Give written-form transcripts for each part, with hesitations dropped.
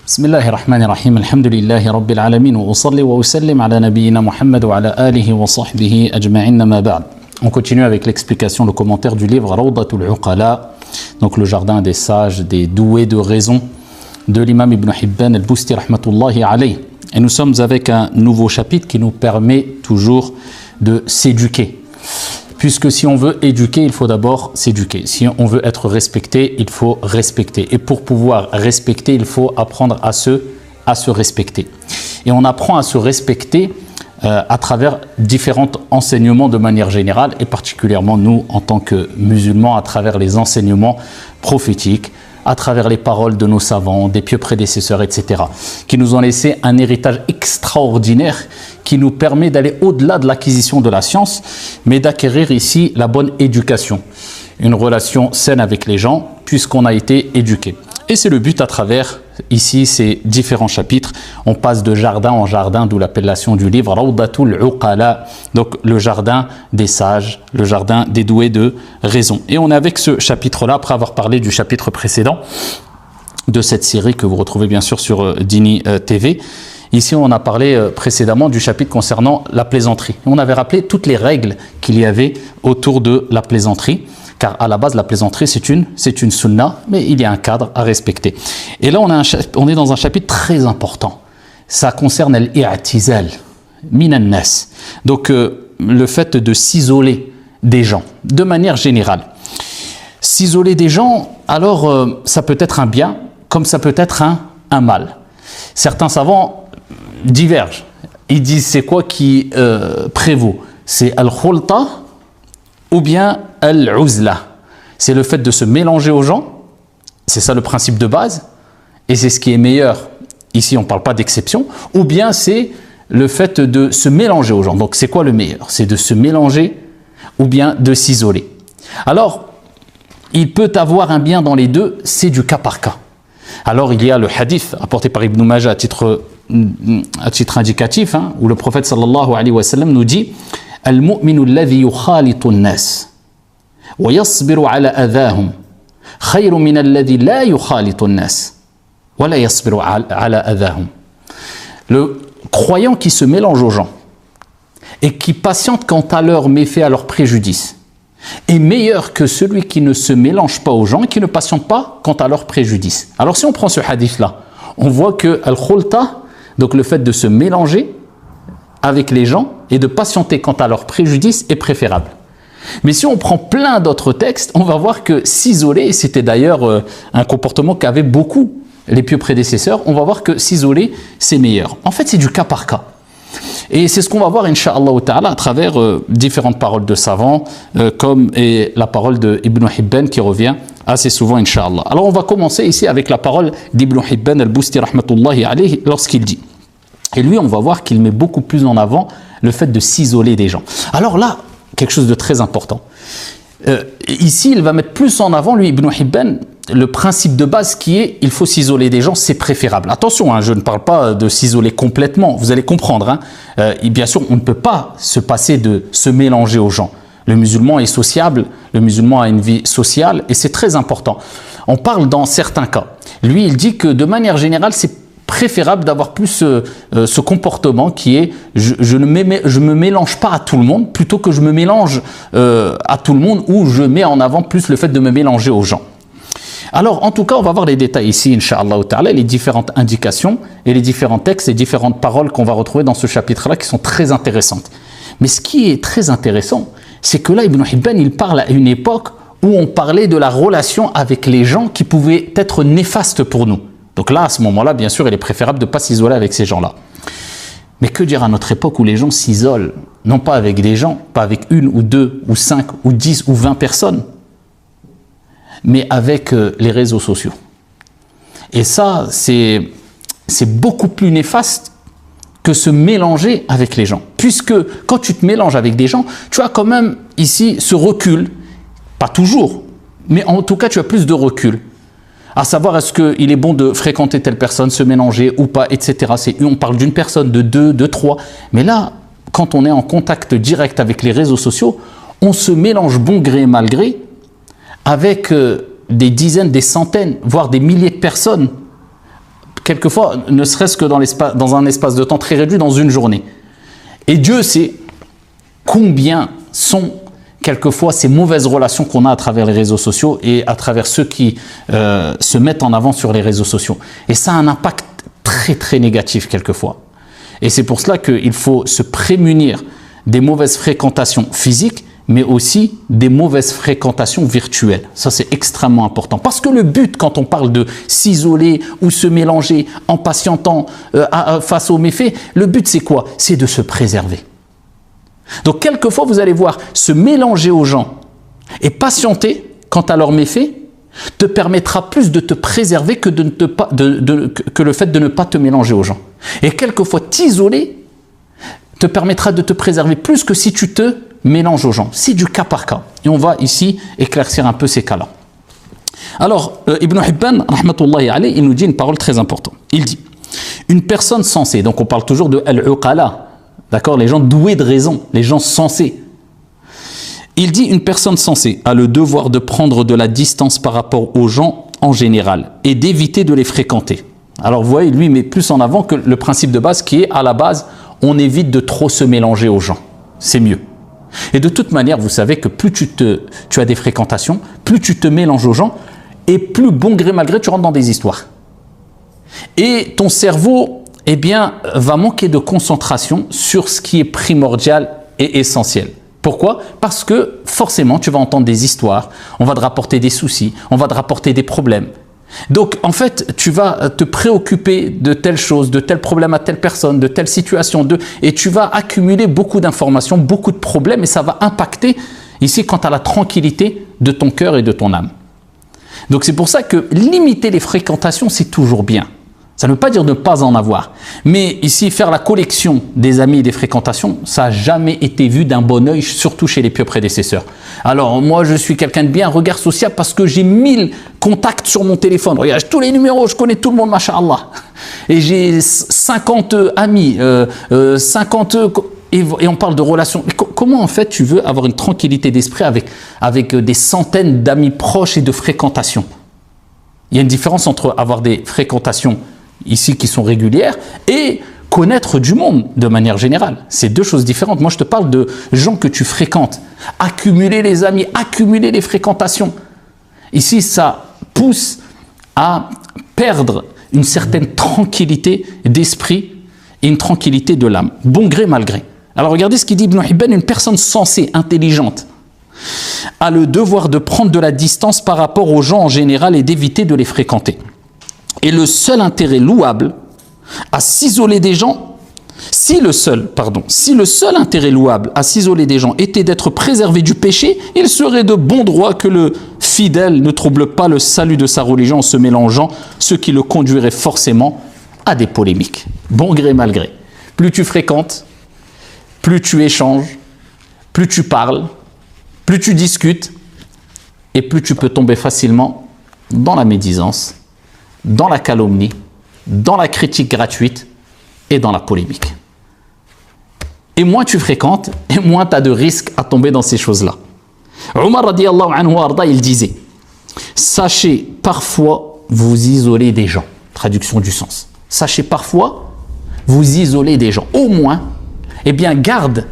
بسم الله الرحمن الرحيم الحمد لله رب العالمين وأصلي وأسلم على نبينا محمد وعلى آله وصحبه أجمعين ما بعد. On continue avec l'explication, le commentaire du livre Rawdatul Uqala, donc le jardin des sages, des doués de raison de l'imam Ibn Hibban al-Busti rahmatullahi alayh. Et nous sommes avec un nouveau chapitre qui nous permet toujours de s'éduquer. Puisque si on veut éduquer, il faut d'abord s'éduquer. Si on veut être respecté, il faut respecter. Et pour pouvoir respecter, il faut apprendre à se respecter. Et on apprend à se respecter à travers différents enseignements de manière générale, et particulièrement nous, en tant que musulmans, à travers les enseignements prophétiques, à travers les paroles de nos savants, des pieux prédécesseurs, etc., qui nous ont laissé un héritage extraordinaire qui nous permet d'aller au-delà de l'acquisition de la science, mais d'acquérir ici la bonne éducation, une relation saine avec les gens, puisqu'on a été éduqué. Et c'est le but à travers, ici, ces différents chapitres. On passe de jardin en jardin, d'où l'appellation du livre, Rawdatul Uqala, donc le jardin des sages, le jardin des doués de raison. Et on est avec ce chapitre-là, après avoir parlé du chapitre précédent de cette série que vous retrouvez bien sûr sur Dini TV. Ici, on a parlé précédemment du chapitre concernant la plaisanterie. On avait rappelé toutes les règles qu'il y avait autour de la plaisanterie. Car à la base, la plaisanterie, c'est une sunna, mais il y a un cadre à respecter. Et là, on est dans un chapitre très important. Ça concerne l'i'tizal, minan nas. Donc, le fait de s'isoler des gens, de manière générale. S'isoler des gens, alors, ça peut être un bien, comme ça peut être un mal. Certains savants divergent. Ils disent, c'est quoi qui prévaut? C'est al-khulta ou bien al-uzla. C'est le fait de se mélanger aux gens, c'est ça le principe de base, et c'est ce qui est meilleur. Ici, on ne parle pas d'exception. Ou bien c'est le fait de se mélanger aux gens. Donc, c'est quoi le meilleur? C'est de se mélanger ou bien de s'isoler. Alors, il peut avoir un bien dans les deux, c'est du cas par cas. Alors, il y a le hadith apporté par Ibn Majah à titre indicatif, où le prophète sallallahu alayhi wa sallam nous dit المؤمن الذي يخالط الناس ويصبر على أذاهم خير من الذي لا يخالط الناس ولا يصبر على أذاهم. Le croyant qui se mélange aux gens et qui patiente quant à leurs méfaits, à leurs préjudices, est meilleur que celui qui ne se mélange pas aux gens et qui ne patiente pas quant à leurs préjudices. Alors si on prend ce hadith-là, on voit que al-khulta, donc le fait de se mélanger avec les gens et de patienter quant à leurs préjudices est préférable. Mais si on prend plein d'autres textes, on va voir que s'isoler, c'était d'ailleurs un comportement qu'avaient beaucoup les pieux prédécesseurs, on va voir que s'isoler, c'est meilleur. En fait, c'est du cas par cas. Et c'est ce qu'on va voir, incha'Allah ta'ala, à travers différentes paroles de savants, comme la parole d'Ibn Hibban qui revient assez souvent, incha'Allah. Alors, on va commencer ici avec la parole d'Ibn Hibban al-Busti rahmatullahi alayhi lorsqu'il dit. Et lui, on va voir qu'il met beaucoup plus en avant le fait de s'isoler des gens. Alors là, quelque chose de très important. Ici, il va mettre plus en avant, lui, Ibn Hibban, le principe de base qui est il faut s'isoler des gens, c'est préférable. Attention, je ne parle pas de s'isoler complètement, vous allez comprendre. Et bien sûr, on ne peut pas se passer de se mélanger aux gens. Le musulman est sociable, le musulman a une vie sociale, et c'est très important. On parle dans certains cas. Lui, il dit que de manière générale, c'est préférable d'avoir plus ce comportement qui est je me mélange pas à tout le monde plutôt que je me mélange à tout le monde, ou je mets en avant plus le fait de me mélanger aux gens. Alors en tout cas, on va voir les détails ici, incha'Allah ta'ala, les différentes indications et les différents textes et différentes paroles qu'on va retrouver dans ce chapitre-là qui sont très intéressantes. Mais ce qui est très intéressant, c'est que là, Ibn Hibban, il parle à une époque où on parlait de la relation avec les gens qui pouvait être néfaste pour nous. Donc là, à ce moment-là, bien sûr, il est préférable de ne pas s'isoler avec ces gens-là. Mais que dire à notre époque où les gens s'isolent, non pas avec des gens, pas avec une ou deux ou 5 ou 10 ou 20 personnes, mais avec les réseaux sociaux. Et ça, c'est beaucoup plus néfaste que se mélanger avec les gens. Puisque quand tu te mélanges avec des gens, tu as quand même ici ce recul, pas toujours, mais en tout cas, tu as plus de recul. À savoir, est-ce qu'il est bon de fréquenter telle personne, se mélanger ou pas, etc. On parle d'une personne, de deux, de trois. Mais là, quand on est en contact direct avec les réseaux sociaux, on se mélange bon gré et mal gré avec des dizaines, des centaines, voire des milliers de personnes quelquefois, ne serait-ce que dans un espace de temps très réduit, dans une journée. Et Dieu sait combien sont quelquefois ces mauvaises relations qu'on a à travers les réseaux sociaux et à travers ceux qui se mettent en avant sur les réseaux sociaux. Et ça a un impact très très négatif quelquefois. Et c'est pour cela qu'il faut se prémunir des mauvaises fréquentations physiques, mais aussi des mauvaises fréquentations virtuelles. Ça, c'est extrêmement important. Parce que le but, quand on parle de s'isoler ou se mélanger en patientant face aux méfaits, le but, c'est quoi? C'est de se préserver. Donc, quelquefois, vous allez voir, se mélanger aux gens et patienter quant à leurs méfaits te permettra plus de te préserver que, que le fait de ne pas te mélanger aux gens. Et quelquefois, t'isoler te permettra de te préserver plus que si tu te mélanges aux gens. C'est du cas par cas. Et on va ici éclaircir un peu ces cas-là. Alors, Ibn Hibban, rahmatullahi alayhi, il nous dit une parole très importante. Il dit, une personne sensée, donc on parle toujours de al-uqala, d'accord, les gens doués de raison, les gens sensés. Il dit, une personne sensée a le devoir de prendre de la distance par rapport aux gens en général et d'éviter de les fréquenter. Alors, vous voyez, lui met plus en avant que le principe de base qui est, à la base, on évite de trop se mélanger aux gens. C'est mieux. Et de toute manière, vous savez que plus tu as des fréquentations, plus tu te mélanges aux gens, et plus bon gré mal gré tu rentres dans des histoires. Et ton cerveau, eh bien, va manquer de concentration sur ce qui est primordial et essentiel. Pourquoi? Parce que forcément, tu vas entendre des histoires, on va te rapporter des soucis, on va te rapporter des problèmes. Donc, en fait, tu vas te préoccuper de telle chose, de tel problème à telle personne, de telle situation, et tu vas accumuler beaucoup d'informations, beaucoup de problèmes, et ça va impacter ici quant à la tranquillité de ton cœur et de ton âme. Donc, c'est pour ça que limiter les fréquentations, c'est toujours bien. Ça ne veut pas dire de ne pas en avoir. Mais ici, faire la collection des amis et des fréquentations, ça n'a jamais été vu d'un bon œil, surtout chez les pieux prédécesseurs. Alors, moi, je suis quelqu'un de bien, regard social, parce que j'ai 1000 contacts sur mon téléphone. Regarde, j'ai tous les numéros, je connais tout le monde, masha'Allah. Et j'ai 50 amis, 50... Et on parle de relations. Comment, en fait, tu veux avoir une tranquillité d'esprit avec des centaines d'amis proches et de fréquentations? Il y a une différence entre avoir des fréquentations ici qui sont régulières et connaître du monde de manière générale. C'est deux choses différentes. Moi, je te parle de gens que tu fréquentes. Accumuler les amis, accumuler les fréquentations. Ici, ça pousse à perdre une certaine tranquillité d'esprit et une tranquillité de l'âme. Bon gré, mal gré. Alors, regardez ce qu'il dit Ibn Hibban, une personne sensée, intelligente, a le devoir de prendre de la distance par rapport aux gens en général et d'éviter de les fréquenter. Et le seul intérêt louable à s'isoler des gens, si le seul intérêt louable à s'isoler des gens était d'être préservé du péché, il serait de bon droit que le fidèle ne trouble pas le salut de sa religion en se mélangeant, ce qui le conduirait forcément à des polémiques. Bon gré, mal gré. Plus tu fréquentes, plus tu échanges, plus tu parles, plus tu discutes, et plus tu peux tomber facilement dans la médisance, dans la calomnie, dans la critique gratuite et dans la polémique. Et moins tu fréquentes, et moins tu as de risques à tomber dans ces choses-là. Omar radiyallahu anhu arda, il disait, sachez parfois vous isoler des gens. Traduction du sens. Sachez parfois vous isoler des gens. Au moins, eh bien garde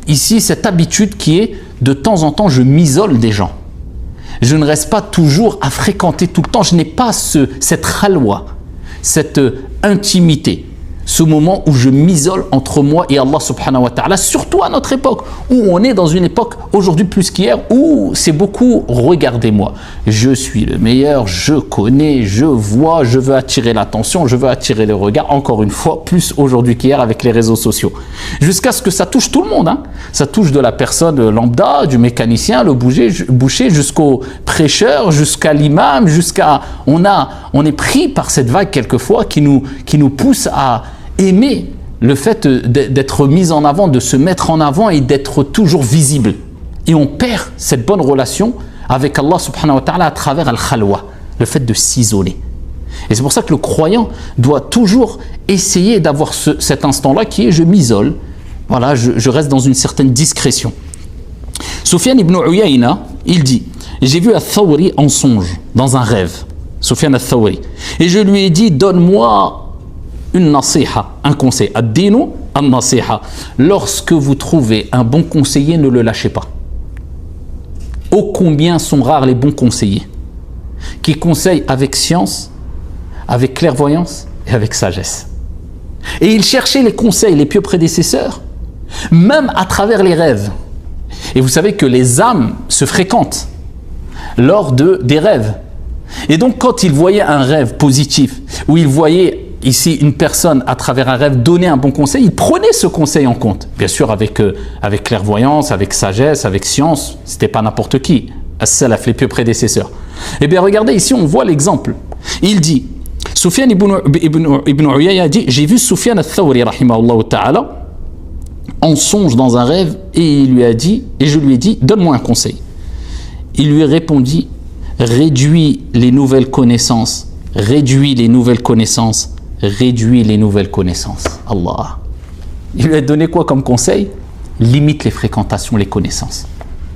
ici cette habitude qui est de temps en temps je m'isole des gens. Je ne reste pas toujours à fréquenter tout le temps. Je n'ai pas cette khalwa, cette intimité, ce moment où je m'isole entre moi et Allah subhanahu wa ta'ala, surtout à notre époque, où on est dans une époque, aujourd'hui plus qu'hier, où c'est beaucoup « regardez-moi, je suis le meilleur, je connais, je vois, je veux attirer l'attention, je veux attirer le regard », encore une fois, plus aujourd'hui qu'hier avec les réseaux sociaux. Jusqu'à ce que ça touche tout le monde, hein. Ça touche de la personne lambda, du mécanicien, le boucher, jusqu'au prêcheur, jusqu'à l'imam, on est pris par cette vague quelquefois qui nous pousse à aimer le fait d'être mis en avant, de se mettre en avant et d'être toujours visible. Et on perd cette bonne relation avec Allah subhanahu wa ta'ala à travers al-khalwa, le fait de s'isoler. Et c'est pour ça que le croyant doit toujours essayer d'avoir cet instant-là qui est je m'isole, voilà, je reste dans une certaine discrétion. Sufyan ibn Uyayna, il dit, j'ai vu Ath-Thawri en songe, dans un rêve. Sufyan al-Thawri. Et je lui ai dit, donne-moi une nasiha, un conseil. Ad-dinu an-nasiha. Lorsque vous trouvez un bon conseiller, ne le lâchez pas. Ô combien sont rares les bons conseillers qui conseillent avec science, avec clairvoyance et avec sagesse. Et il cherchait les conseils, les pieux prédécesseurs, même à travers les rêves. Et vous savez que les âmes se fréquentent lors des rêves. Et donc quand il voyait un rêve positif, où il voyait ici une personne à travers un rêve donner un bon conseil, il prenait ce conseil en compte. Bien sûr avec clairvoyance, avec sagesse, avec science, c'était pas n'importe qui. As-salaf, les pieux prédécesseurs. Eh bien regardez ici, on voit l'exemple. Il dit, Sufyan ibn Uyayya dit, j'ai vu Sufyan al-Thawri rahimahullah ta'ala en songe dans un rêve et je lui ai dit, donne-moi un conseil. Il lui répondit, réduis les nouvelles connaissances, réduis les nouvelles connaissances, réduis les nouvelles connaissances. Allah. Il lui a donné quoi comme conseil? Limite les fréquentations, les connaissances.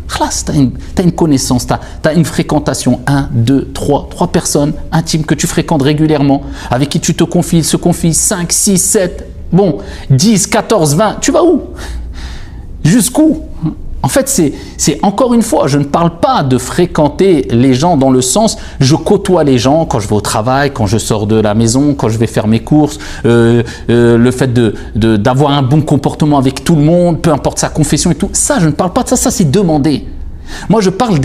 Khlas, t'as une connaissance, t'as une fréquentation, 1, 2, 3 personnes intimes que tu fréquentes régulièrement, avec qui tu te confies, se confient, 5, 6, 7, bon, 10, 14, 20, tu vas où? Jusqu'où? En fait, c'est encore une fois, je ne parle pas de fréquenter les gens dans le sens, je côtoie les gens quand je vais au travail, quand je sors de la maison, quand je vais faire mes courses, le fait d'avoir un bon comportement avec tout le monde, peu importe sa confession et tout, ça, je ne parle pas de ça, ça c'est demandé. Moi, je parle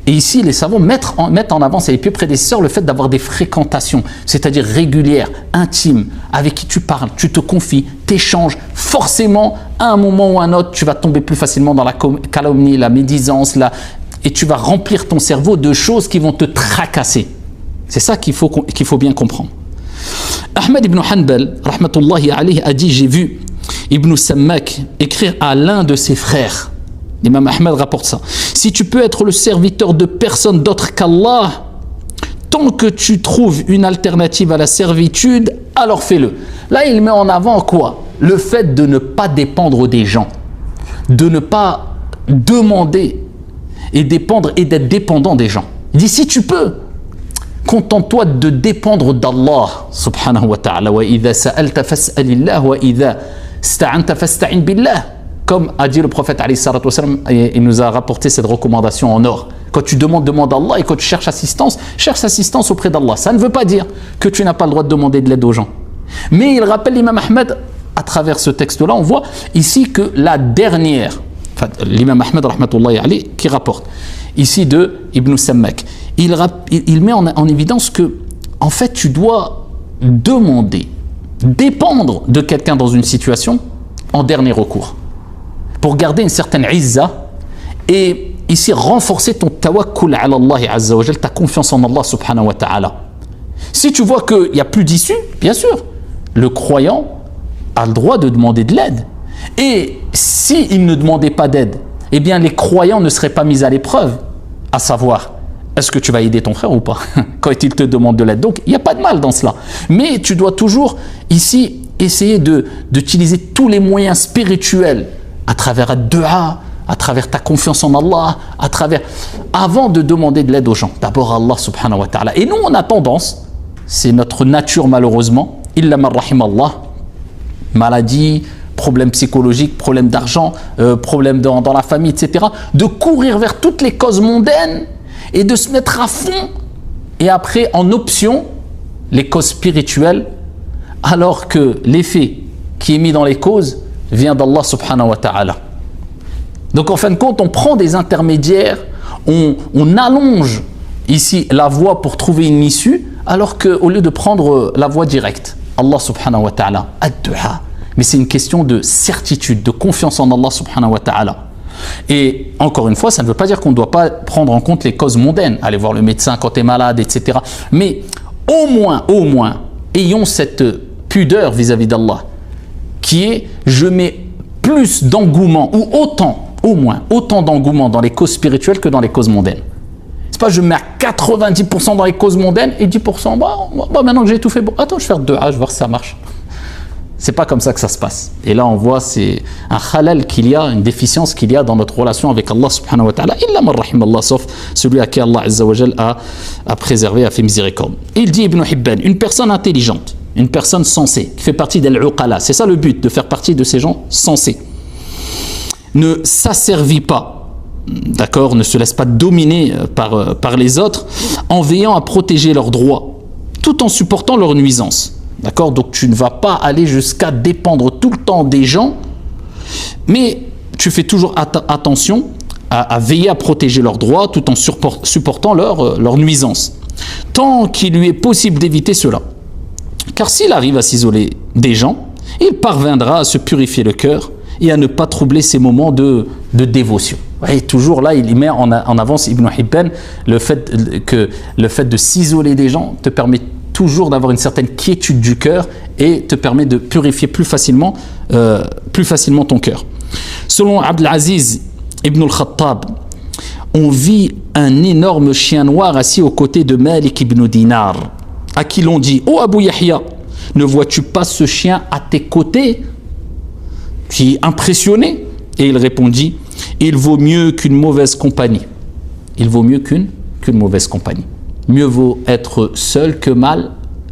et ici, les savants mettent en avant, c'est les pieux prédécesseurs, le fait d'avoir des fréquentations, c'est-à-dire régulières, intimes, avec qui tu parles, tu te confies, t'échanges. Forcément, à un moment ou à un autre, tu vas tomber plus facilement dans la calomnie, la médisance, et tu vas remplir ton cerveau de choses qui vont te tracasser. C'est ça qu'il faut bien comprendre. Ahmed ibn Hanbal, rahmatullahi alayhi, a dit, j'ai vu Ibn Sammak écrire à l'un de ses frères. L'imam Ahmed rapporte ça. Si tu peux être le serviteur de personne d'autre qu'Allah, tant que tu trouves une alternative à la servitude, alors fais-le. Là, il met en avant quoi? Le fait de ne pas dépendre des gens, de ne pas demander et dépendre et d'être dépendant des gens. Il dit si tu peux, contente-toi de dépendre d'Allah subhanahu wa ta'ala. Wa idha sa'alta fas'alillah wa idha sta'anta fasta'in billah. Comme a dit le prophète alayhi salatu wassalam, il nous a rapporté cette recommandation en or. Quand tu demande à Allah et quand tu cherche assistance auprès d'Allah. Ça ne veut pas dire que tu n'as pas le droit de demander de l'aide aux gens. Mais il rappelle l'imam Ahmed, à travers ce texte-là, on voit ici que la dernière, l'imam Ahmed rahmatullahi alayhi, qui rapporte ici de Ibn Sammak, il met en évidence que en fait tu dois dépendre de quelqu'un dans une situation en dernier recours, pour garder une certaine izza et ici renforcer ton tawakkul ala Allah azza wa jal, ta confiance en Allah subhanahu wa ta'ala. Si tu vois qu'il n'y a plus d'issue, bien sûr, le croyant a le droit de demander de l'aide. Et s'il ne demandait pas d'aide, eh bien les croyants ne seraient pas mis à l'épreuve, à savoir, est-ce que tu vas aider ton frère ou pas quand il te demande de l'aide. Donc il n'y a pas de mal dans cela. Mais tu dois toujours ici essayer d'utiliser tous les moyens spirituels à travers un dua, à travers ta confiance en Allah, avant de demander de l'aide aux gens. D'abord Allah subhanahu wa ta'ala. Et nous on a tendance, c'est notre nature malheureusement, illa man rahimallah, maladie, problème psychologique, problème d'argent, problème dans la famille, etc. de courir vers toutes les causes mondaines et de se mettre à fond et après en option les causes spirituelles, alors que l'effet qui est mis dans les causes vient d'Allah subhanahu wa ta'ala. Donc en fin de compte, on prend des intermédiaires, on allonge ici la voie pour trouver une issue, alors qu'au lieu de prendre la voie directe, Allah subhanahu wa ta'ala, ad-du'a. Mais c'est une question de certitude, de confiance en Allah subhanahu wa ta'ala. Et encore une fois, ça ne veut pas dire qu'on ne doit pas prendre en compte les causes mondaines, aller voir le médecin quand tu es malade, etc. Mais au moins, ayons cette pudeur vis-à-vis d'Allah, qui est, je mets plus d'engouement, ou autant d'engouement dans les causes spirituelles que dans les causes mondaines. C'est pas je mets à 90% dans les causes mondaines et 10%, bah maintenant que j'ai tout fait, bon, attends, je vais faire 2 A, je vais voir si ça marche. C'est pas comme ça que ça se passe. Et là, on voit, c'est un khalal qu'il y a, une déficience qu'il y a dans notre relation avec Allah subhanahu wa ta'ala. Illa man rahim Allah, sauf celui à qui Allah azza wa jal a préservé, a fait miséricorde. Il dit Ibn Hibban, une personne intelligente, une personne sensée, qui fait partie d'al-uqala. C'est ça le but, de faire partie de ces gens sensés. Ne s'asservit pas, d'accord, ne se laisse pas dominer par les autres, en veillant à protéger leurs droits, tout en supportant leurs nuisances. D'accord? Donc tu ne vas pas aller jusqu'à dépendre tout le temps des gens, mais tu fais toujours attention à veiller à protéger leurs droits tout en supportant leurs nuisances. Tant qu'il lui est possible d'éviter cela. Car s'il arrive à s'isoler des gens, il parviendra à se purifier le cœur et à ne pas troubler ces moments de dévotion. Et toujours là, il met en avance Ibn Hibban le fait de s'isoler des gens te permet toujours d'avoir une certaine quiétude du cœur et te permet de purifier plus facilement ton cœur. Selon Abdelaziz ibn al-Khattab, on vit un énorme chien noir assis aux côtés de Malik ibn Dinar, à qui l'on dit « Oh Abu Yahya, ne vois-tu pas ce chien à tes côtés ?» Qui impressionné, et il répondit « Il vaut mieux qu'une mauvaise compagnie. » Il vaut mieux qu'une mauvaise compagnie. Mieux vaut être seul que mal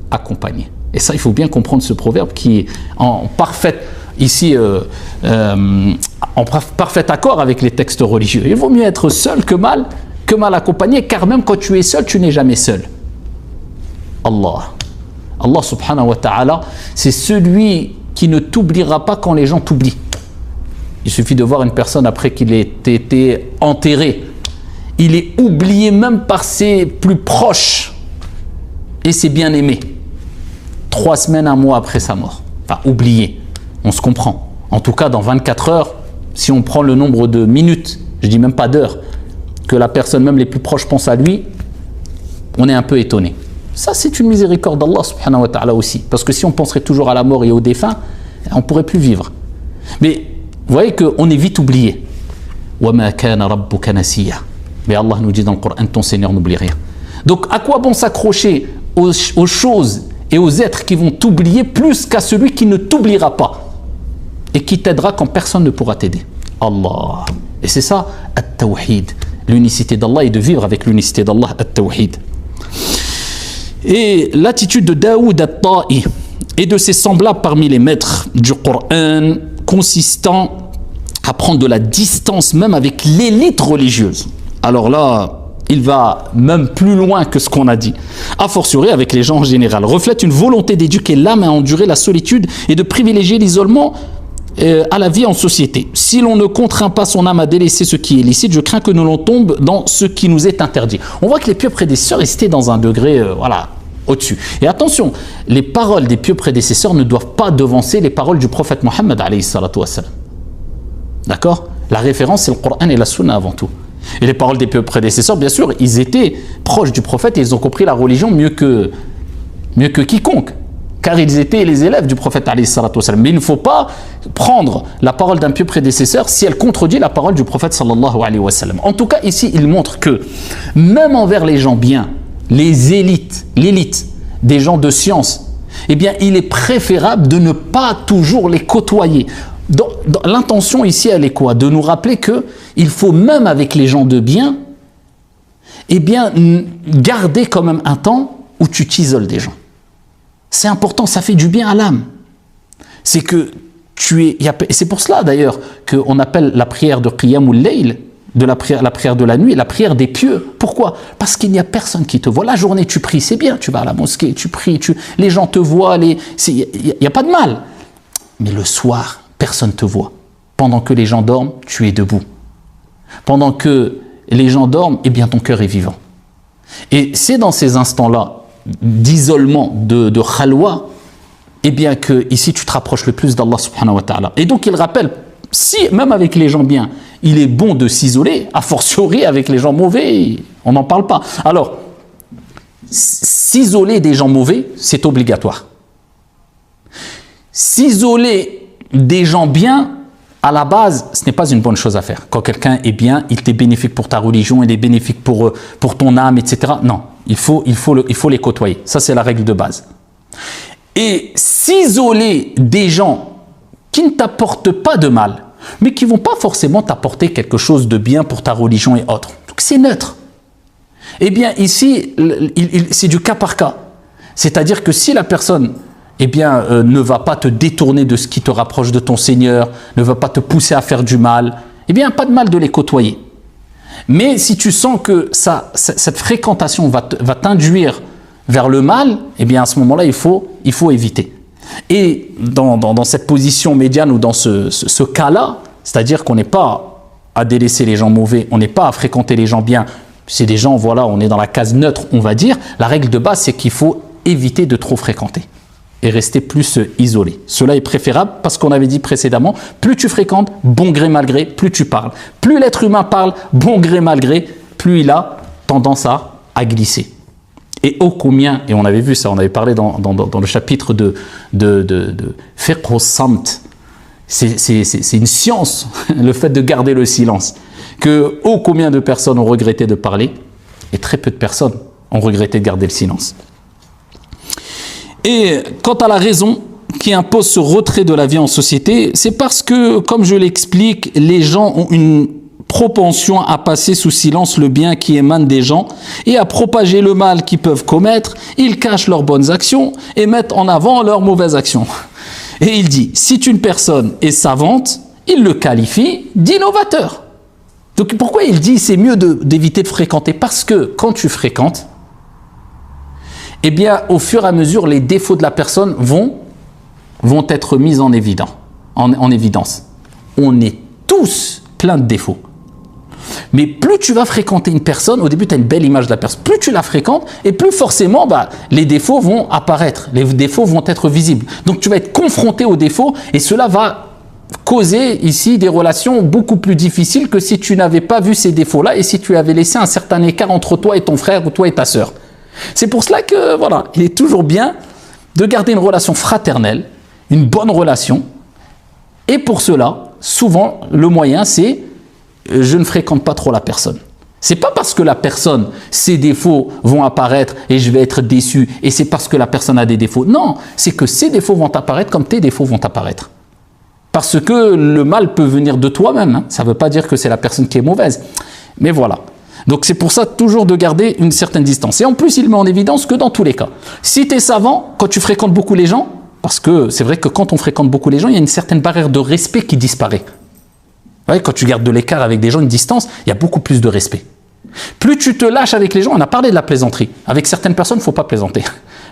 accompagné. Et ça, il faut bien comprendre ce proverbe qui est en parfait accord avec les textes religieux. Il vaut mieux être seul que mal accompagné, car même quand tu es seul, tu n'es jamais seul. Allah subhanahu wa ta'ala, c'est celui qui ne t'oubliera pas quand les gens t'oublient. Il suffit de voir une personne après qu'il ait été enterré. Il est oublié même par ses plus proches et ses bien-aimés. 3 semaines, 1 mois après sa mort. Enfin, oublié. On se comprend. En tout cas, dans 24 heures, si on prend le nombre de minutes, je dis même pas d'heures, que la personne, même les plus proches, pense à lui, on est un peu étonné. Ça, c'est une miséricorde d'Allah subhanahu wa ta'ala aussi. Parce que si on penserait toujours à la mort et aux défunts, on ne pourrait plus vivre. Mais vous voyez qu'on est vite oublié. وَمَا كَانَ رَبُّكَ نَسِيًّا. Mais Allah nous dit dans le Coran, ton Seigneur n'oublie rien. Donc à quoi bon s'accrocher aux choses et aux êtres qui vont t'oublier plus qu'à celui qui ne t'oubliera pas et qui t'aidera quand personne ne pourra t'aider? Allah. Et c'est ça, at-tawhid, l'unicité d'Allah et de vivre avec l'unicité d'Allah, at-tawhid. Et l'attitude de Daoud at-Ta'i et de ses semblables parmi les maîtres du Coran, consistant à prendre de la distance même avec l'élite religieuse. Alors là, il va même plus loin que ce qu'on a dit. A fortiori avec les gens en général. Reflète une volonté d'éduquer l'âme à endurer la solitude et de privilégier l'isolement à la vie en société. Si l'on ne contraint pas son âme à délaisser ce qui est licite, je crains que nous l'on tombe dans ce qui nous est interdit. On voit que les pieux prédécesseurs étaient dans un degré, au-dessus. Et attention, les paroles des pieux prédécesseurs ne doivent pas devancer les paroles du prophète Mohammed alayhi salatu wassalam. D'accord? La référence, c'est le Coran et la Sunna avant tout. Et les paroles des prédécesseurs, bien sûr, ils étaient proches du prophète et ils ont compris la religion mieux que quiconque. Car ils étaient les élèves du prophète alayhi salatu wassalam. Mais il ne faut pas prendre la parole d'un pieux prédécesseur si elle contredit la parole du prophète sallallahu alayhi wa sallam. En tout cas, ici, il montre que même envers les gens bien, les élites, l'élite des gens de science, eh bien, il est préférable de ne pas toujours les côtoyer. L'intention ici, elle est quoi? De nous rappeler que il faut même avec les gens de bien, eh bien, garder quand même un temps où tu t'isoles des gens. C'est important, ça fait du bien à l'âme. C'est que c'est pour cela d'ailleurs qu'on appelle la prière de Qiyamul Layl, la prière de la nuit, la prière des pieux. Pourquoi? Parce qu'il n'y a personne qui te voit. La journée, tu pries, c'est bien, tu vas à la mosquée, tu pries, les gens te voient, il n'y a pas de mal. Mais le soir, personne ne te voit. Pendant que les gens dorment, tu es debout. Pendant que les gens dorment, eh bien ton cœur est vivant. Et c'est dans ces instants-là d'isolement, de khalwa, eh bien que ici tu te rapproches le plus d'Allah subhanahu wa ta'ala. Et donc il rappelle, si même avec les gens bien, il est bon de s'isoler, a fortiori avec les gens mauvais, on n'en parle pas. Alors, s'isoler des gens mauvais, c'est obligatoire. S'isoler des gens bien, à la base, ce n'est pas une bonne chose à faire. Quand quelqu'un est bien, il est bénéfique pour ta religion, il est bénéfique pour ton âme, etc. Non, il faut les côtoyer. Ça, c'est la règle de base. et s'isoler des gens qui ne t'apportent pas de mal, mais qui ne vont pas forcément t'apporter quelque chose de bien pour ta religion et autres. Donc c'est neutre. Eh bien ici, c'est du cas par cas. C'est-à-dire que si la personne ne va pas te détourner de ce qui te rapproche de ton Seigneur, ne va pas te pousser à faire du mal, eh bien pas de mal de les côtoyer. Mais si tu sens que cette fréquentation va t'induire vers le mal, eh bien à ce moment-là, il faut éviter. Et dans cette position médiane ou dans ce cas-là, c'est-à-dire qu'on n'est pas à délaisser les gens mauvais, on n'est pas à fréquenter les gens bien, c'est des gens, voilà, on est dans la case neutre, on va dire, la règle de base, c'est qu'il faut éviter de trop fréquenter et rester plus isolé. Cela est préférable parce qu'on avait dit précédemment, plus tu fréquentes, bon gré mal gré, plus tu parles. Plus l'être humain parle, bon gré mal gré, plus il a tendance à glisser. Et ô combien, et on avait vu ça, on avait parlé dans le chapitre de fiqh as-samt, c'est une science, le fait de garder le silence, que ô combien de personnes ont regretté de parler, et très peu de personnes ont regretté de garder le silence. Et quant à la raison qui impose ce retrait de la vie en société, c'est parce que, comme je l'explique, les gens ont une propension à passer sous silence le bien qui émane des gens et à propager le mal qu'ils peuvent commettre. Ils cachent leurs bonnes actions et mettent en avant leurs mauvaises actions. Et il dit, si une personne est savante, il le qualifie d'innovateur. Donc pourquoi il dit c'est mieux d'éviter de fréquenter? Parce que quand tu fréquentes, eh bien, au fur et à mesure, les défauts de la personne vont être mis en évidence. On est tous pleins de défauts. Mais plus tu vas fréquenter une personne, au début tu as une belle image de la personne, plus tu la fréquentes et plus forcément les défauts vont apparaître, les défauts vont être visibles. Donc tu vas être confronté aux défauts et cela va causer ici des relations beaucoup plus difficiles que si tu n'avais pas vu ces défauts-là et si tu avais laissé un certain écart entre toi et ton frère ou toi et ta sœur. C'est pour cela que voilà, il est toujours bien de garder une relation fraternelle, une bonne relation. Et pour cela, souvent, le moyen, c'est je ne fréquente pas trop la personne. C'est pas parce que la personne, ses défauts vont apparaître et je vais être déçu et c'est parce que la personne a des défauts. Non, c'est que ses défauts vont apparaître comme tes défauts vont apparaître. Parce que le mal peut venir de toi-même. Hein. Ça ne veut pas dire que c'est la personne qui est mauvaise. Mais voilà. Donc c'est pour ça toujours de garder une certaine distance. Et en plus, il met en évidence que dans tous les cas, si tu es savant, quand tu fréquentes beaucoup les gens, parce que c'est vrai que quand on fréquente beaucoup les gens, il y a une certaine barrière de respect qui disparaît. Ouais, quand tu gardes de l'écart avec des gens, une distance, il y a beaucoup plus de respect. Plus tu te lâches avec les gens, on a parlé de la plaisanterie. Avec certaines personnes, il ne faut pas plaisanter.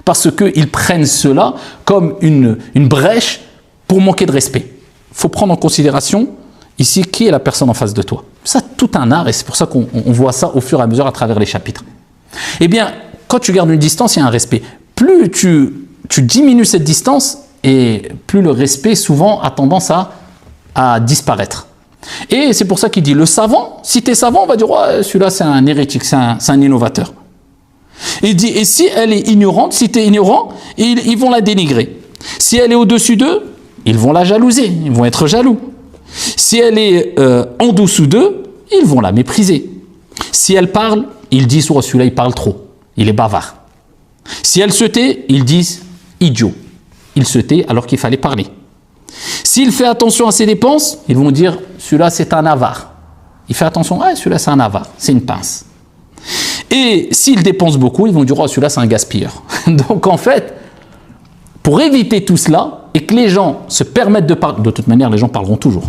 Parce qu'ils prennent cela comme une brèche pour manquer de respect. Il faut prendre en considération ici qui est la personne en face de toi. Ça, tout un art, et c'est pour ça qu'on voit ça au fur et à mesure à travers les chapitres. Eh bien, quand tu gardes une distance, il y a un respect. Plus tu diminues cette distance, et plus le respect, souvent, a tendance à disparaître. Et c'est pour ça qu'il dit, le savant, si tu es savant, on va dire, ouais, celui-là, c'est un hérétique, c'est un innovateur. Il dit, et si elle est ignorante, si tu es ignorant, ils vont la dénigrer. Si elle est au-dessus d'eux, ils vont la jalouser, ils vont être jaloux. Si elle est en dessous d'eux, ils vont la mépriser. Si elle parle, ils disent, oh, celui-là, il parle trop, il est bavard. Si elle se tait, ils disent, idiot. Il se tait alors qu'il fallait parler. S'il fait attention à ses dépenses, ils vont dire, celui-là, c'est un avare. Il fait attention, ah, celui-là, c'est un avare, c'est une pince. Et s'il dépense beaucoup, ils vont dire, oh, celui-là, c'est un gaspilleur. Donc, en fait, pour éviter tout cela, et que les gens se permettent de parler, de toute manière, les gens parleront toujours.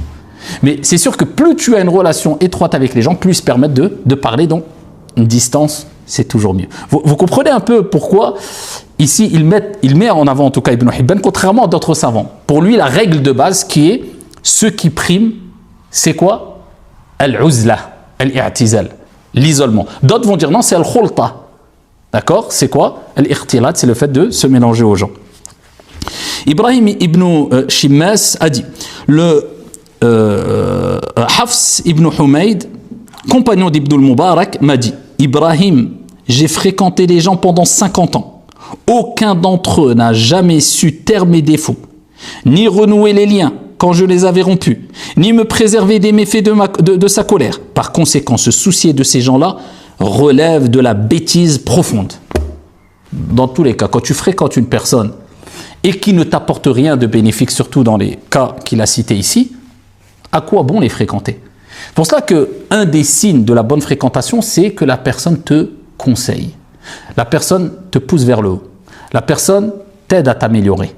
Mais c'est sûr que plus tu as une relation étroite avec les gens, plus ils se permettent de parler, donc une distance, c'est toujours mieux. Vous comprenez un peu pourquoi ici il met en avant en tout cas Ibn Hibban, contrairement à d'autres savants. Pour lui, la règle de base qui est ce qui prime, c'est quoi? Al-uzla, al-i'tizal, l'isolement. D'autres vont dire non, c'est al-khulta. D'accord? C'est quoi? Al-ikhtilat, c'est le fait de se mélanger aux gens. Ibrahim ibn Shimmas a dit, le Hafs ibn Humayd, compagnon d'Ibn al-Mubarak, m'a dit, Ibrahim, j'ai fréquenté les gens pendant 50 ans. Aucun d'entre eux n'a jamais su taire mes défauts, ni renouer les liens quand je les avais rompus, ni me préserver des méfaits de sa colère. Par conséquent, se soucier de ces gens-là relève de la bêtise profonde. Dans tous les cas, quand tu fréquentes une personne et qui ne t'apportent rien de bénéfique, surtout dans les cas qu'il a cités ici, à quoi bon les fréquenter? C'est pour cela qu'un des signes de la bonne fréquentation, c'est que la personne te conseille. La personne te pousse vers le haut. La personne t'aide à t'améliorer.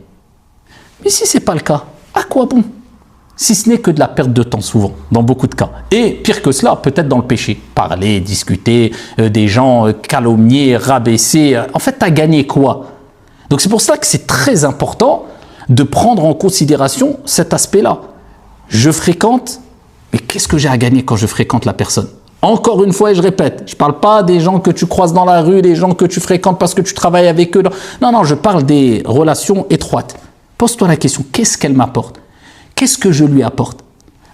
Mais si ce n'est pas le cas, à quoi bon? Si ce n'est que de la perte de temps souvent, dans beaucoup de cas. Et pire que cela, peut-être dans le péché. Parler, discuter, des gens calomnier, rabaisser. En fait, tu as gagné quoi? Donc c'est pour ça que c'est très important de prendre en considération cet aspect-là. Je fréquente, mais qu'est-ce que j'ai à gagner quand je fréquente la personne? Encore une fois, et je répète, je ne parle pas des gens que tu croises dans la rue, des gens que tu fréquentes parce que tu travailles avec eux. Non, je parle des relations étroites. Pose-toi la question, qu'est-ce qu'elle m'apporte? Qu'est-ce que je lui apporte?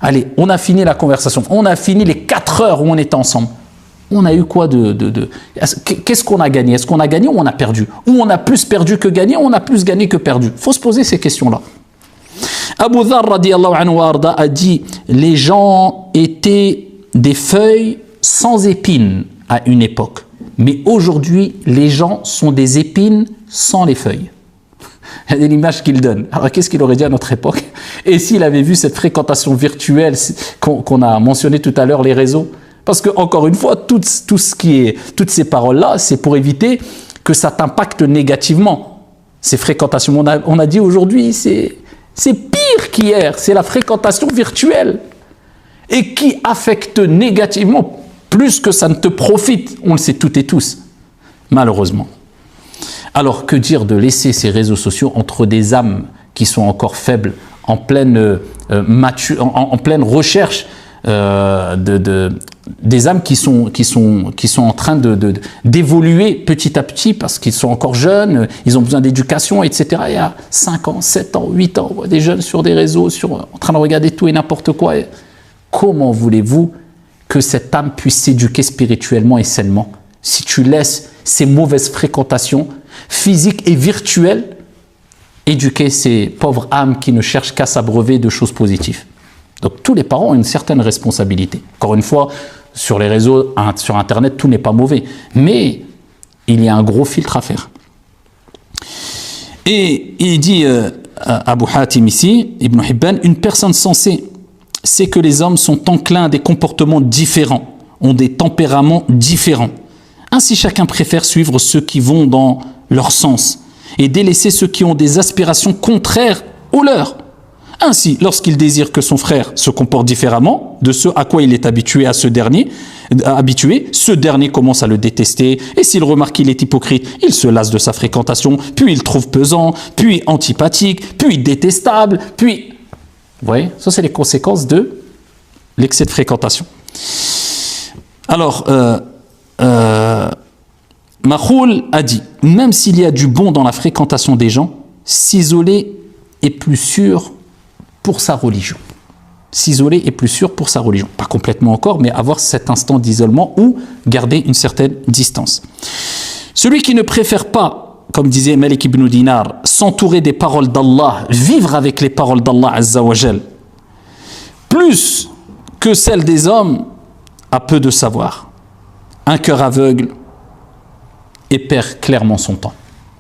Allez, on a fini la conversation, on a fini les 4 heures où on était ensemble. On a eu quoi Qu'est-ce qu'on a gagné? Est-ce qu'on a gagné ou on a perdu? Ou on a plus perdu que gagné, ou on a plus gagné que perdu? Il faut se poser ces questions-là. Abu Dharr radiyallahu anhu a dit, les gens étaient des feuilles sans épines à une époque. Mais aujourd'hui, les gens sont des épines sans les feuilles. C'est l'image qu'il donne. Alors, qu'est-ce qu'il aurait dit à notre époque? Et s'il avait vu cette fréquentation virtuelle qu'on a mentionné tout à l'heure, les réseaux? Parce que, encore une fois, toutes ces paroles-là, c'est pour éviter que ça t'impacte négativement. Ces fréquentations, on a dit aujourd'hui, c'est pire qu'hier. C'est la fréquentation virtuelle. Et qui affecte négativement plus que ça ne te profite. On le sait toutes et tous, malheureusement. Alors, que dire de laisser ces réseaux sociaux entre des âmes qui sont encore faibles, en pleine, en pleine recherche des âmes qui sont en train d'évoluer petit à petit parce qu'ils sont encore jeunes, ils ont besoin d'éducation, etc. Il y a 5 ans, 7 ans, 8 ans, on voit des jeunes sur des réseaux, en train de regarder tout et n'importe quoi. Comment voulez-vous que cette âme puisse s'éduquer spirituellement et sainement si tu laisses ces mauvaises fréquentations physiques et virtuelles éduquer ces pauvres âmes qui ne cherchent qu'à s'abreuver de choses positives? Donc tous les parents ont une certaine responsabilité. Encore une fois, sur les réseaux, sur Internet, tout n'est pas mauvais. Mais il y a un gros filtre à faire. Et il dit, Abu Hatim ici, Ibn Hibban, une personne sensée sait que les hommes sont enclins à des comportements différents, ont des tempéraments différents. Ainsi, chacun préfère suivre ceux qui vont dans leur sens et délaisser ceux qui ont des aspirations contraires aux leurs. Ainsi, lorsqu'il désire que son frère se comporte différemment de ce à quoi il est habitué, ce dernier commence à le détester, et s'il remarque qu'il est hypocrite, il se lasse de sa fréquentation, puis il trouve pesant, puis antipathique, puis détestable, puis... Vous voyez, ça c'est les conséquences de l'excès de fréquentation. Alors, Makhoul a dit, même s'il y a du bon dans la fréquentation des gens, s'isoler est plus sûr pour sa religion. S'isoler est plus sûr pour sa religion. Pas complètement encore, mais avoir cet instant d'isolement ou garder une certaine distance. Celui qui ne préfère pas, comme disait Malik ibn Dinar, s'entourer des paroles d'Allah, vivre avec les paroles d'Allah Azza wa Jal, plus que celles des hommes, a peu de savoir. Un cœur aveugle et perd clairement son temps.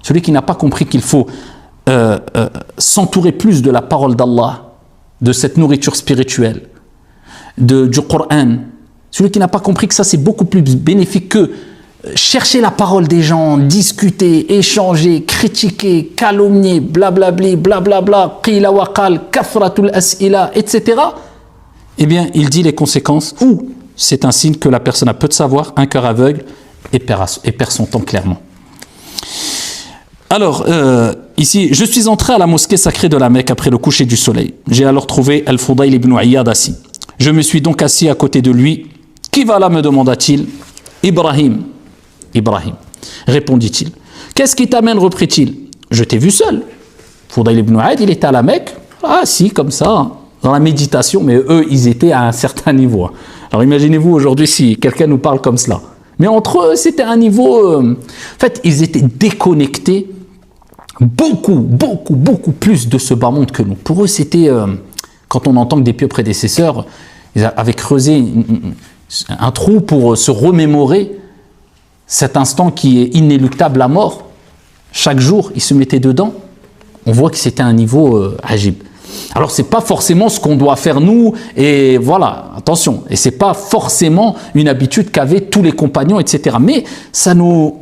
Celui qui n'a pas compris qu'il faut s'entourer plus de la parole d'Allah, de cette nourriture spirituelle, du Coran. Celui qui n'a pas compris que ça c'est beaucoup plus bénéfique que chercher la parole des gens, discuter, échanger, critiquer, calomnier, blablabli, blablabla, qila wa qal, kathratul as'ila, etc. Eh bien, il dit les conséquences, ou c'est un signe que la personne a peu de savoir, un cœur aveugle, et perd son temps clairement. Alors, ici, je suis entré à la mosquée sacrée de la Mecque après le coucher du soleil. J'ai alors trouvé Al-Fudayl ibn Iyad assis. Je me suis donc assis à côté de lui. Qui va là, me demanda-t-il. Ibrahim. Ibrahim, répondit-il. Qu'est-ce qui t'amène, reprit-il. Je t'ai vu seul. Fudayl ibn Iyad, il était à la Mecque, assis comme ça, dans la méditation, mais eux, ils étaient à un certain niveau. Alors imaginez-vous aujourd'hui si quelqu'un nous parle comme cela. Mais entre eux, c'était un niveau... En fait, ils étaient déconnectés beaucoup plus de ce bas monde que nous. Pour eux, c'était... quand on entend que des pieux prédécesseurs ils avaient creusé un trou pour se remémorer cet instant qui est inéluctable, la mort. Chaque jour, ils se mettaient dedans. on voit que c'était un niveau ajib. Alors c'est pas forcément ce qu'on doit faire nous, et voilà, attention, et c'est pas forcément une habitude qu'avaient tous les compagnons, etc. Mais ça nous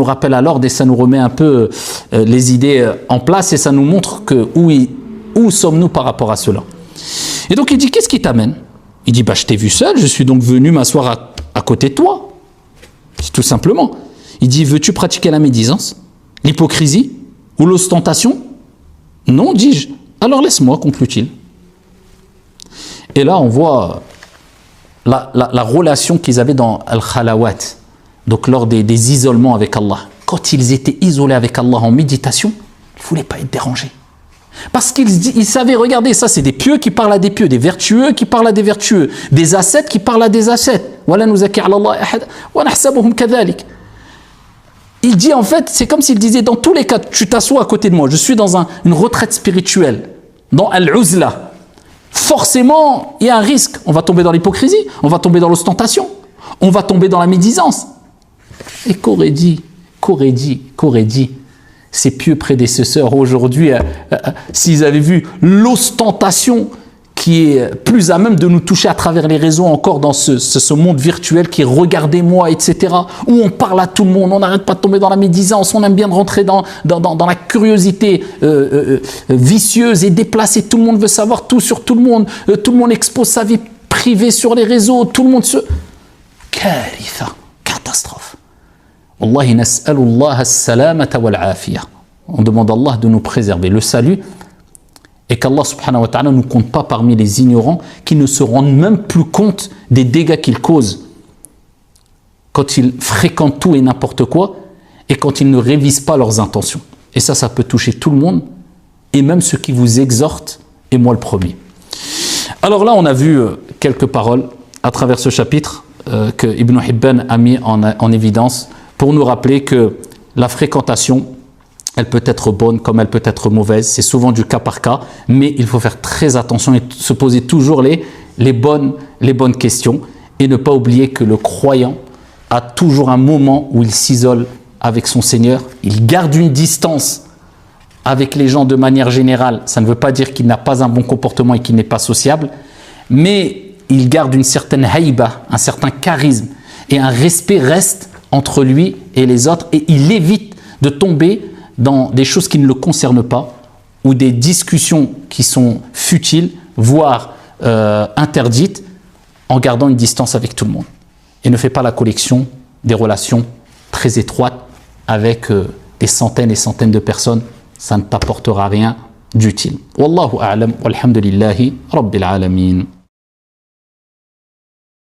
rappelle à l'ordre et ça nous remet un peu les idées en place et ça nous montre que où sommes-nous par rapport à cela. Et donc il dit, qu'est-ce qui t'amène? Il dit, je t'ai vu seul, je suis donc venu m'asseoir à côté de toi. C'est tout simplement. Il dit, veux-tu pratiquer la médisance, l'hypocrisie ou l'ostentation? Non, dis-je. Alors laisse-moi, conclut-il. Et là, on voit la relation qu'ils avaient dans Al-Khalawat, donc lors des isolements avec Allah. Quand ils étaient isolés avec Allah en méditation, ils ne voulaient pas être dérangés. Parce qu'ils savaient, regardez, ça c'est des pieux qui parlent à des pieux, des vertueux qui parlent à des vertueux, des ascètes qui parlent à des ascètes. Il dit en fait, c'est comme s'il disait, dans tous les cas, tu t'assois à côté de moi, je suis dans une retraite spirituelle, dans Al-Uzla. Forcément, il y a un risque. On va tomber dans l'hypocrisie, on va tomber dans l'ostentation, on va tomber dans la médisance. Et qu'aurait dit ces pieux prédécesseurs aujourd'hui, s'ils avaient vu l'ostentation qui est plus à même de nous toucher à travers les réseaux encore dans ce monde virtuel qui est regardez-moi, etc., où on parle à tout le monde, on n'arrête pas de tomber dans la médisance, on aime bien rentrer dans la curiosité vicieuse et déplacée, tout le monde veut savoir tout sur tout le monde expose sa vie privée sur les réseaux, tout le monde se... Catastrophe. Wallahi nas'alullah as-salamata wal-afiyah. On demande à Allah de nous préserver le salut et qu'Allah subhanahu wa ta'ala ne nous compte pas parmi les ignorants qui ne se rendent même plus compte des dégâts qu'ils causent quand ils fréquentent tout et n'importe quoi et quand ils ne révisent pas leurs intentions. Et ça peut toucher tout le monde et même ceux qui vous exhortent, et moi le premier. Alors là, on a vu quelques paroles à travers ce chapitre que Ibn Hibban a mis en évidence pour nous rappeler que la fréquentation, elle peut être bonne comme elle peut être mauvaise. C'est souvent du cas par cas, mais il faut faire très attention et se poser toujours les bonnes questions et ne pas oublier que le croyant a toujours un moment où il s'isole avec son Seigneur. Il garde une distance avec les gens de manière générale. Ça ne veut pas dire qu'il n'a pas un bon comportement et qu'il n'est pas sociable, mais il garde une certaine haïba, un certain charisme et un respect reste entre lui et les autres et il évite de tomber dans des choses qui ne le concernent pas ou des discussions qui sont futiles, voire interdites, en gardant une distance avec tout le monde. Et ne fait pas la collection des relations très étroites avec des centaines et centaines de personnes. Ça ne t'apportera rien d'utile. Wallahu a'lam, walhamdulillahi rabbil alamin.